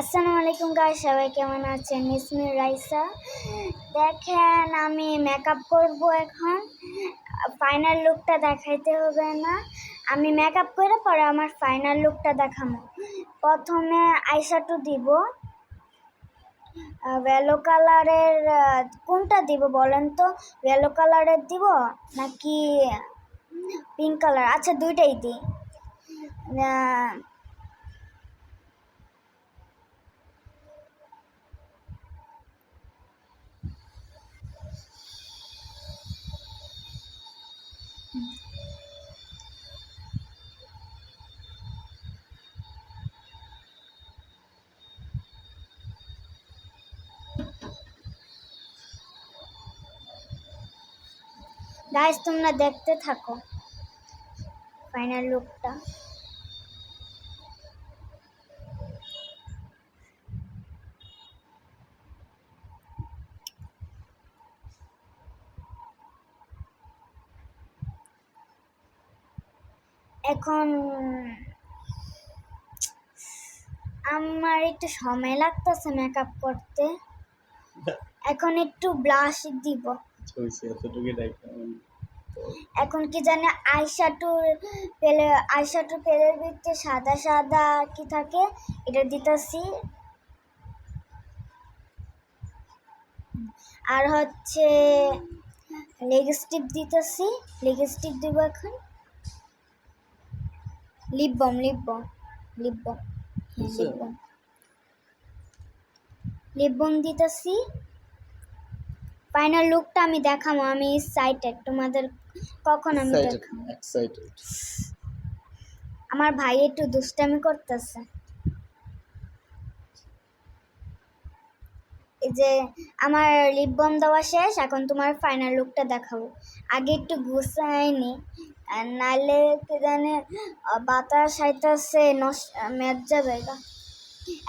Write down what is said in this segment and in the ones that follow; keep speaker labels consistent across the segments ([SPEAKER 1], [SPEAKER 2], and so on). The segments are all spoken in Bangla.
[SPEAKER 1] আসসালামু আলাইকুম গাইস, সবাই কেমন আছেন? ইসমি রাইসা। দেখেন, আমি মেকআপ করব এখন। ফাইনাল লুকটা দেখাইতে হবে না, আমি মেকআপ করে পরে আমার ফাইনাল লুকটা দেখাবো। প্রথমে আইশ্যাডো দিব, ইয়েলো কালারের। কোনটা দিব বলেন তো? ইয়েলো কালারের দিব নাকি পিঙ্ক কালার? আচ্ছা, দুইটাই দিই। গাইস, তোমরা দেখতে থাকো ফাইনাল লুকটা। এখন আমার একটু সময় লাগতেছে মেকআপ করতে। এখন একটু ব্লাশ দিব। এখন কি জানি আইশ্যাডো পেলের ভিতরে সাদা সাদা কি থাকে, এটা দিতেছি। আর হচ্ছে লিপস্টিক দিতেছি, লিপস্টিক দিব এখন। লিপ বাম দিতেছি। ফাইনাল লুকটা আমি দেখাবো, আমি এক্সাইটেড তোমাদের কখন আমি দেখাবো। আমার ভাই একটু দুষ্টামি করতেছে। এই যে আমার লিপ বাম দেওয়া শেষ, এখন তোমার ফাইনাল লুকটা দেখাবো। আগে একটু গুছাইনি, নাহলে কি জানে বাতাস আইতাছে মেদ যাবে।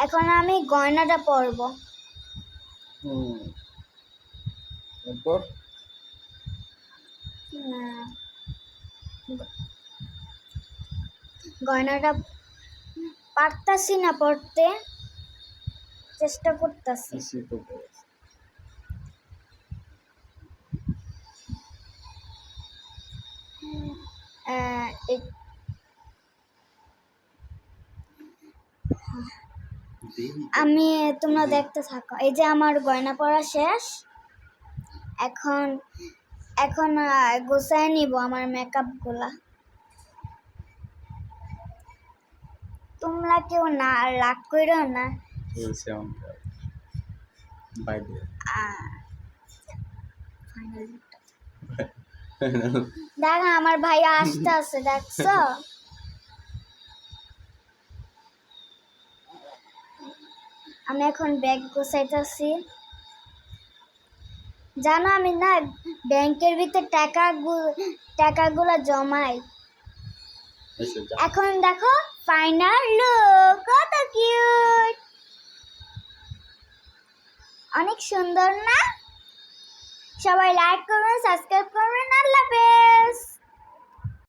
[SPEAKER 1] এখন আমি গয়নাটা পরবো। গয়নাটা পারতাছি না পড়তে, চেষ্টা করতেছি। আমি তোমরা দেখতে থাকো। এই যে আমার গয়না পরা শেষ, এখন গোছায় নিব আমার মেকআপ গুলা। তোমরা কেউ না রাগ করো না। দেখ, আমার ভাই আসতে আছে, দেখছো? আমি এখন ব্যাগ গোছাইতেছি। জানো, আমি না ব্যাংকের ভিতরে টাকাগুলো জমাই। এখন দেখো ফাইনাল লুক, কত কিউট, অনেক সুন্দর না? সবাই লাইক করবেন, সাবস্ক্রাইব করবেন। আল্লাহ হাফেজ।